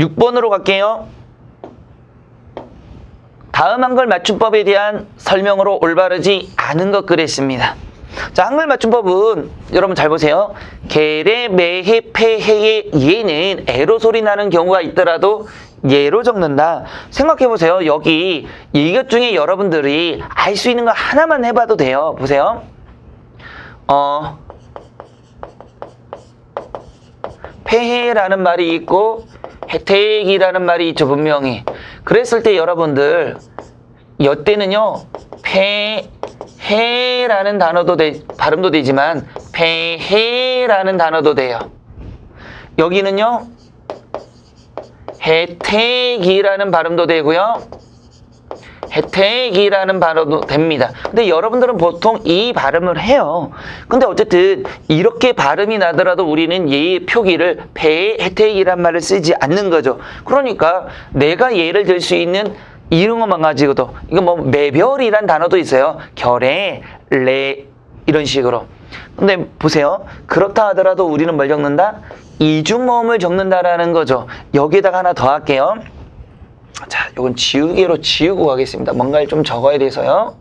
6번으로 갈게요. 다음 한글 맞춤법에 대한 설명으로 올바르지 않은 것 그랬습니다. 자, 한글 맞춤법은 여러분 잘 보세요. 개래, 매해, 폐해의 예는 애로 소리 나는 경우가 있더라도 예로 적는다. 생각해보세요. 여기 이것 중에 여러분들이 알 수 있는 거 하나만 해봐도 돼요. 보세요. 폐해라는 말이 있고 혜택이라는 말이 있죠. 분명히. 그랬을 때 여러분들 여때는요. 폐해라는 단어도 발음도 되지만 폐해라는 단어도 돼요. 여기는요. 혜택이라는 발음도 되고요. 혜택이라는 발음도 됩니다. 근데 여러분들은 보통 이 발음을 해요. 근데 어쨌든 이렇게 발음이 나더라도 우리는 예의 표기를 폐, 혜택이란 말을 쓰지 않는 거죠. 그러니까 내가 예를 들 수 있는 이런 것만 가지고도 이거 뭐 매별이란 단어도 있어요. 결에, 레 이런 식으로. 근데 보세요. 그렇다 하더라도 우리는 뭘 적는다? 이중모음을 적는다라는 거죠. 여기에다가 하나 더 할게요. 자, 이건 지우개로 지우고 가겠습니다. 뭔가를 좀 적어야 돼서요.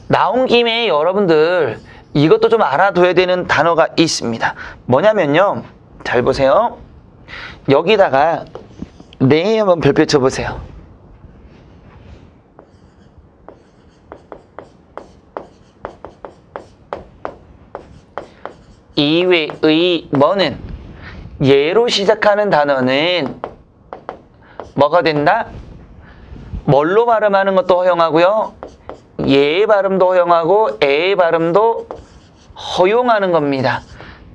나온 김에 여러분들 이것도 좀 알아둬야 되는 단어가 있습니다. 뭐냐면요. 잘 보세요. 여기다가 네 한번 별표 쳐보세요. 이외의 뭐는 예로 시작하는 단어는 뭐가 된다? 뭘로 발음하는 것도 허용하고요. 예의 발음도 허용하고 애의 발음도 허용하는 겁니다.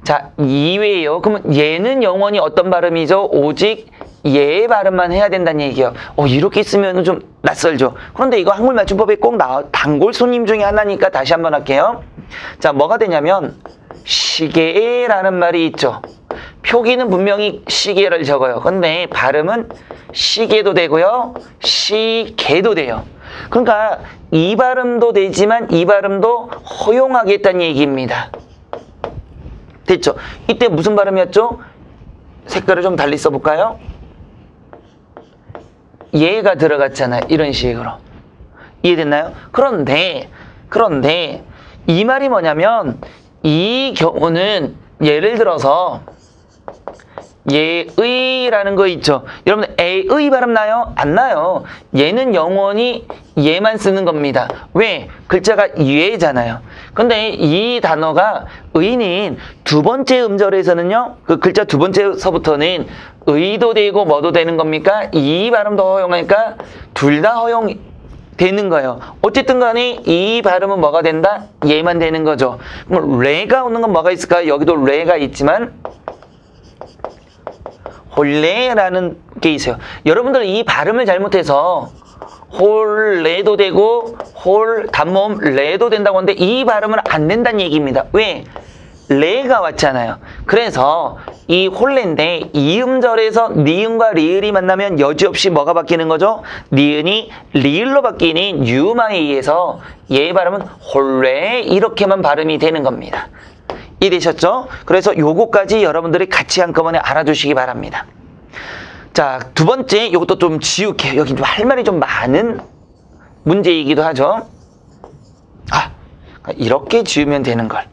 자, 이외에요. 그러면 예는 영원히 어떤 발음이죠? 오직 예의 발음만 해야 된다는 얘기예요. 이렇게 쓰면 좀 낯설죠. 그런데 이거 한글 맞춤법에 꼭 나와. 단골 손님 중에 하나니까 다시 한번 할게요. 자, 뭐가 되냐면 시계라는 말이 있죠. 표기는 분명히 시계를 적어요. 근데 발음은 시계도 되고요. 시계도 돼요. 그러니까 이 발음도 되지만 이 발음도 허용하겠다는 얘기입니다. 됐죠? 이때 무슨 발음이었죠? 색깔을 좀 달리 써볼까요? 예가 들어갔잖아요. 이런 식으로. 이해됐나요? 그런데 이 말이 뭐냐면 이 경우는 예를 들어서 예의라는 거 있죠. 여러분 에의 발음 나요? 안 나요. 얘는 영원히 예만 쓰는 겁니다. 왜? 글자가 예잖아요. 근데 이 단어가 의는 두 번째 음절에서는요. 그 글자 두 번째서부터는 의도 되고 뭐도 되는 겁니까? 이 발음도 허용하니까 둘 다 허용되는 거예요. 어쨌든 간에 이 발음은 뭐가 된다? 예만 되는 거죠. 그럼 레가 오는 건 뭐가 있을까요? 여기도 레가 있지만 홀레라는 게 있어요. 여러분들 이 발음을 잘못해서 홀레도 되고 홀 단모음 레도 된다고 하는데 이 발음은 안 된다는 얘기입니다. 왜? 레가 왔잖아요. 그래서 이 홀레인데 이 음절에서 니은과 리을이 만나면 여지없이 뭐가 바뀌는 거죠? 니은이 리을로 바뀌는 유망에 의해서 얘 발음은 홀레 이렇게만 발음이 되는 겁니다. 이해되셨죠? 그래서 요거까지 여러분들이 같이 한꺼번에 알아두시기 바랍니다. 자, 두 번째 요것도 좀 지울게요. 여기 할 말이 좀 많은 문제이기도 하죠. 이렇게 지우면 되는 걸.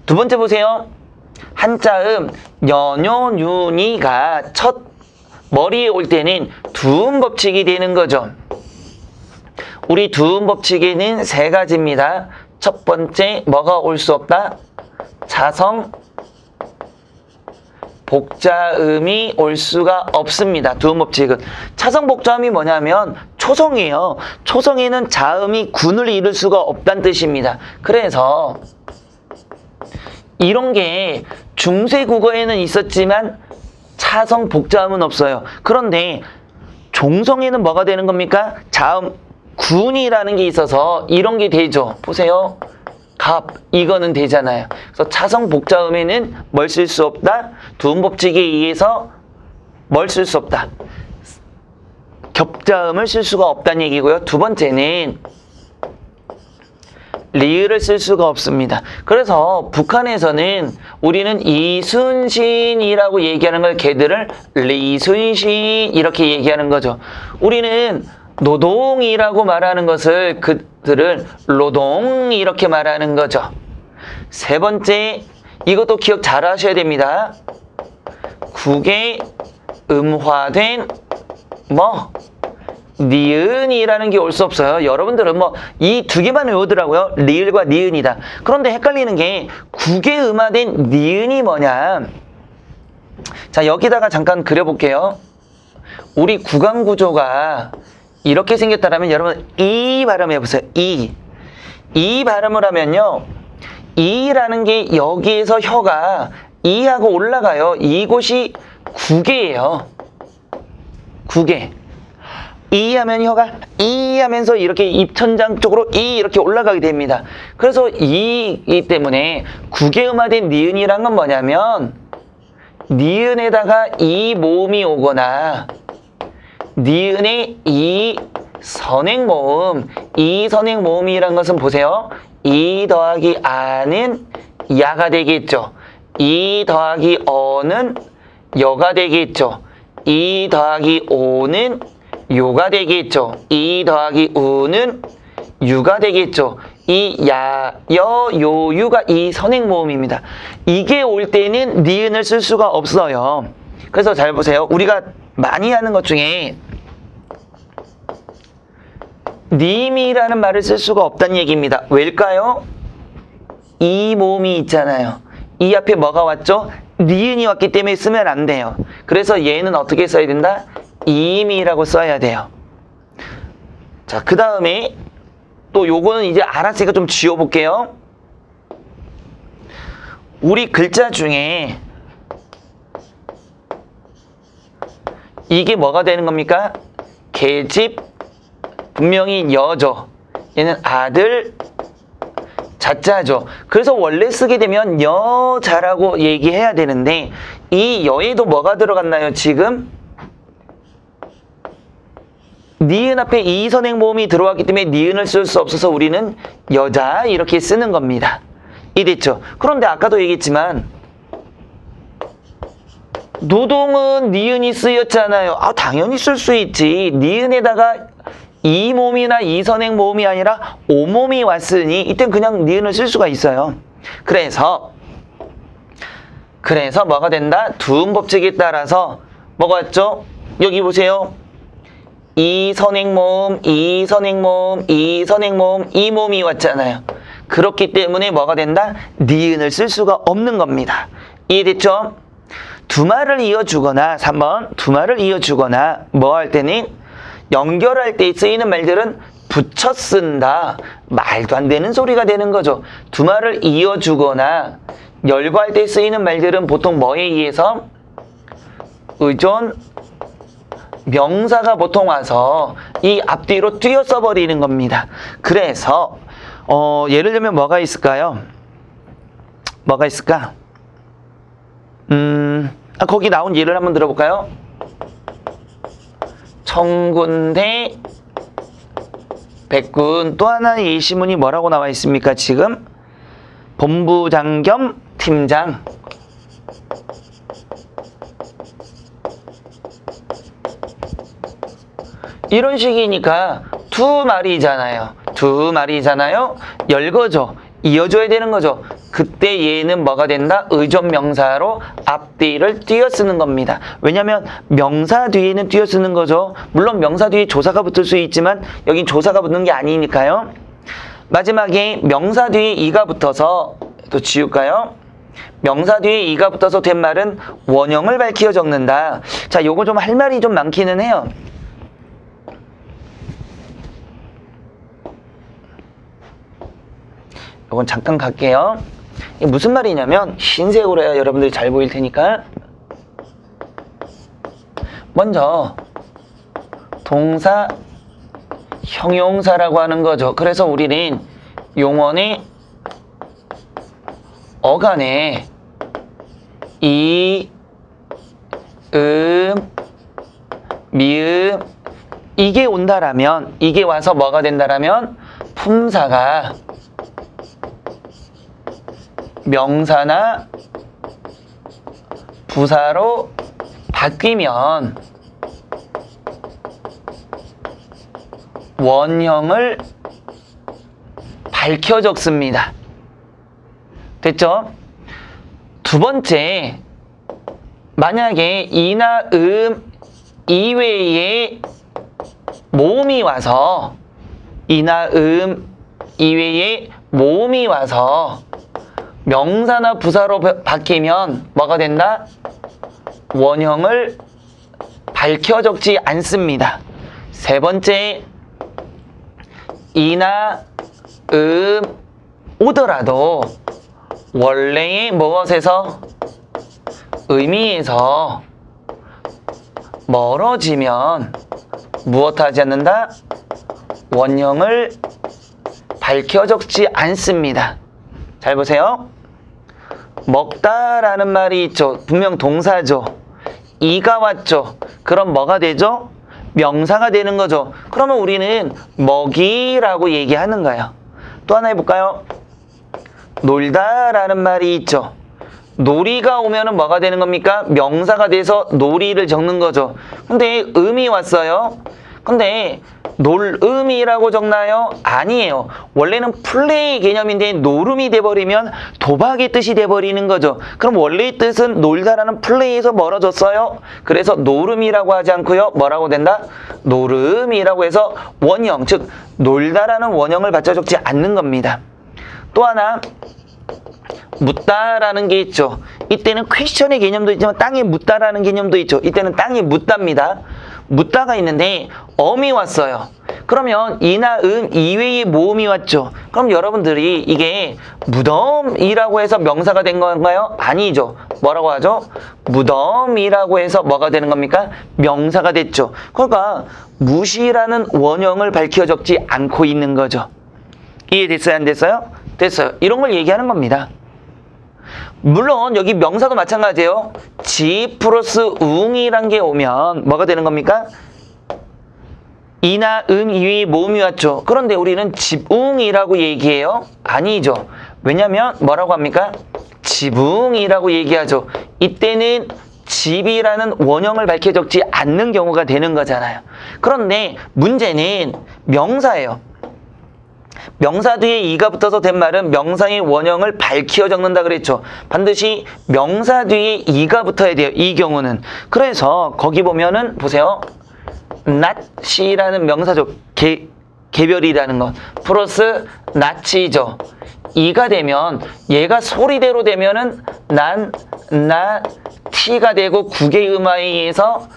두 번째 보세요. 한자음 연요윤이가 첫 머리에 올 때는 두음 법칙이 되는 거죠. 우리 두음 법칙에는 세 가지입니다. 첫 번째 뭐가 올 수 없다? 자성 복자음이 올 수가 없습니다. 두음 법칙은. 차성 복자음이 뭐냐면 초성이에요. 초성에는 자음이 군을 이룰 수가 없다는 뜻입니다. 그래서 이런 게 중세 국어에는 있었지만 차성 복자음은 없어요. 그런데 종성에는 뭐가 되는 겁니까? 자음 군이라는 게 있어서 이런 게 되죠. 보세요. 갑 이거는 되잖아요. 그래서 차성 복자음에는 뭘 쓸 수 없다? 두음 법칙에 의해서 뭘 쓸 수 없다? 겹자음을 쓸 수가 없다는 얘기고요. 두 번째는 리을을 쓸 수가 없습니다. 그래서 북한에서는 우리는 이순신이라고 얘기하는 걸 걔들을 리순신 이렇게 얘기하는 거죠. 우리는 노동이라고 말하는 것을 그들을 노동 이렇게 말하는 거죠. 세 번째, 이것도 기억 잘 하셔야 됩니다. 국에 음화된 니은이라는 게 올 수 없어요. 여러분들은 이 두 개만 외우더라고요. 리을과 니은이다. 그런데 헷갈리는 게 국에 음화된 니은이 뭐냐. 자, 여기다가 잠깐 그려볼게요. 우리 구강 구조가 이렇게 생겼다라면 여러분 이 발음 해보세요. 이 발음을 하면요. 이라는 게 여기에서 혀가 이하고 올라가요. 이곳이 국에예요. 국에. 이 하면 혀가 이 하면서 이렇게 입천장 쪽으로 이렇게 올라가게 됩니다. 그래서 이기 때문에 국에 음화된 니은이란 건 뭐냐면 니은에다가 이 모음이 오거나 니은의 이 선행모음, 이 선행모음이란 것은 보세요. 이 더하기 아는 야가 되겠죠. 이 더하기 어는 여가 되겠죠. 이 더하기 오는 요가 되겠죠. 이 더하기 우는 유가 되겠죠. 이 야, 여, 요, 유가 이 선행모음입니다. 이게 올 때는 니은을 쓸 수가 없어요. 그래서 잘 보세요. 우리가 많이 하는 것 중에 님이라는 말을 쓸 수가 없다는 얘기입니다. 왜일까요? 이 모음이 있잖아요. 이 앞에 뭐가 왔죠? 니은이 왔기 때문에 쓰면 안 돼요. 그래서 얘는 어떻게 써야 된다? 임이라고 써야 돼요. 자, 그 다음에 또 요거는 이제 알았으니까 좀 지워볼게요. 우리 글자 중에 이게 뭐가 되는 겁니까? 계집, 분명히 여죠. 얘는 아들, 자자죠. 그래서 원래 쓰게 되면 여자라고 얘기해야 되는데 이 여에도 뭐가 들어갔나요? 지금 니은 앞에 이 선행모음이 들어왔기 때문에 니은을 쓸 수 없어서 우리는 여자 이렇게 쓰는 겁니다. 이해됐죠? 그런데 아까도 얘기했지만 노동은 니은이 쓰였잖아요. 당연히 쓸 수 있지. 니은에다가 이 몸이나 이 선행모음이 아니라 오몸이 왔으니 이땐 그냥 니은을 쓸 수가 있어요. 그래서 뭐가 된다? 두음 법칙에 따라서 뭐가 왔죠? 여기 보세요. 이 선행모음, 이 선행모음, 이 선행모음, 이 모음이 왔잖아요. 그렇기 때문에 뭐가 된다? 니은을 쓸 수가 없는 겁니다. 이해됐죠? 두말을 이어주거나 3번 두말을 이어주거나 뭐 할 때는 연결할 때 쓰이는 말들은 붙여 쓴다. 말도 안 되는 소리가 되는 거죠. 두말을 이어주거나 열거할 때 쓰이는 말들은 보통 뭐에 의해서? 의존, 명사가 보통 와서 이 앞뒤로 뛰어 써버리는 겁니다. 그래서 예를 들면 뭐가 있을까요? 뭐가 있을까? 거기 나온 예를 한번 들어볼까요? 청군대 백군. 또 하나의 예시문이 뭐라고 나와 있습니까? 지금 본부장 겸 팀장. 이런 식이니까 두 말이잖아요. 열거죠. 이어줘야 되는 거죠. 그때 얘는 뭐가 된다? 의존 명사로 앞뒤를 띄어 쓰는 겁니다. 왜냐하면 명사 뒤에는 띄어 쓰는 거죠. 물론 명사 뒤에 조사가 붙을 수 있지만 여긴 조사가 붙는 게 아니니까요. 마지막에 명사 뒤에 이가 붙어서 또 지울까요? 명사 뒤에 이가 붙어서 된 말은 원형을 밝히어 적는다. 자, 요거 좀 할 말이 좀 많기는 해요. 이건 잠깐 갈게요. 이게 무슨 말이냐면 흰색으로 해야 여러분들이 잘 보일 테니까. 먼저 동사 형용사라고 하는 거죠. 그래서 우리는 용언의 어간에 이, 미음 이게 온다라면, 이게 와서 뭐가 된다라면 품사가 명사나 부사로 바뀌면 원형을 밝혀 적습니다. 됐죠? 두 번째, 만약에 이나 이외에 모음이 와서 이나 이외에 모음이 와서 명사나 부사로 바뀌면 뭐가 된다? 원형을 밝혀 적지 않습니다. 세 번째, 이나 오더라도 원래의 무엇에서 의미에서 멀어지면 무엇하지 않는다? 원형을 밝혀 적지 않습니다. 잘 보세요. 먹다라는 말이 있죠. 분명 동사죠. 이가 왔죠. 그럼 뭐가 되죠? 명사가 되는 거죠. 그러면 우리는 먹이라고 얘기하는 거예요. 또 하나 해볼까요? 놀다라는 말이 있죠. 놀이가 오면은 뭐가 되는 겁니까? 명사가 돼서 놀이를 적는 거죠. 근데 음이 왔어요. 근데 놀음이라고 적나요? 아니에요. 원래는 플레이 개념인데 노름이 돼버리면 도박의 뜻이 돼버리는 거죠. 그럼 원래의 뜻은 놀다라는 플레이에서 멀어졌어요. 그래서 노름이라고 하지 않고요. 뭐라고 된다? 노름이라고 해서 원형, 즉 놀다라는 원형을 받쳐 적지 않는 겁니다. 또 하나, 묻다라는 게 있죠. 이때는 퀘스천의 개념도 있지만 땅에 묻다라는 개념도 있죠. 이때는 땅에 묻답니다. 묻다가 있는데 엄이 왔어요. 그러면 이나 이외의 모음이 왔죠. 그럼 여러분들이 이게 무덤이라고 해서 명사가 된 건가요? 아니죠. 뭐라고 하죠? 무덤이라고 해서 뭐가 되는 겁니까? 명사가 됐죠. 그러니까 무시라는 원형을 밝혀 적지 않고 있는 거죠. 이해됐어요? 안 됐어요? 됐어요. 이런 걸 얘기하는 겁니다. 물론 여기 명사도 마찬가지예요. 지 플러스 웅이란 게 오면 뭐가 되는 겁니까? 이나 이외의 모음이 왔죠. 그런데 우리는 지붕이라고 얘기해요? 아니죠. 왜냐면 뭐라고 합니까? 지붕이라고 얘기하죠. 이때는 집이라는 원형을 밝혀 적지 않는 경우가 되는 거잖아요. 그런데 문제는 명사예요. 명사 뒤에 이가 붙어서 된 말은 명사의 원형을 밝혀 적는다 그랬죠. 반드시 명사 뒤에 이가 붙어야 돼요. 이 경우는. 그래서 거기 보면은 보세요. 낫이라는 명사죠. 개별이라는 것. 플러스 낫이죠. 이가 되면 얘가 소리대로 되면은 티가 되고 국의 음화에 의해서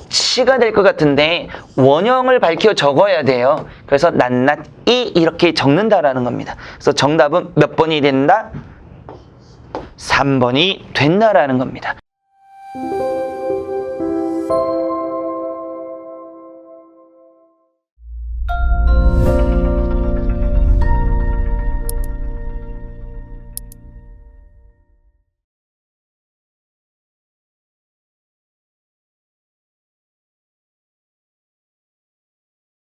치가 될 것 같은데 원형을 밝혀 적어야 돼요. 그래서 낫이 이렇게 적는다라는 겁니다. 그래서 정답은 몇 번이 된다? 3번이 된다라는 겁니다.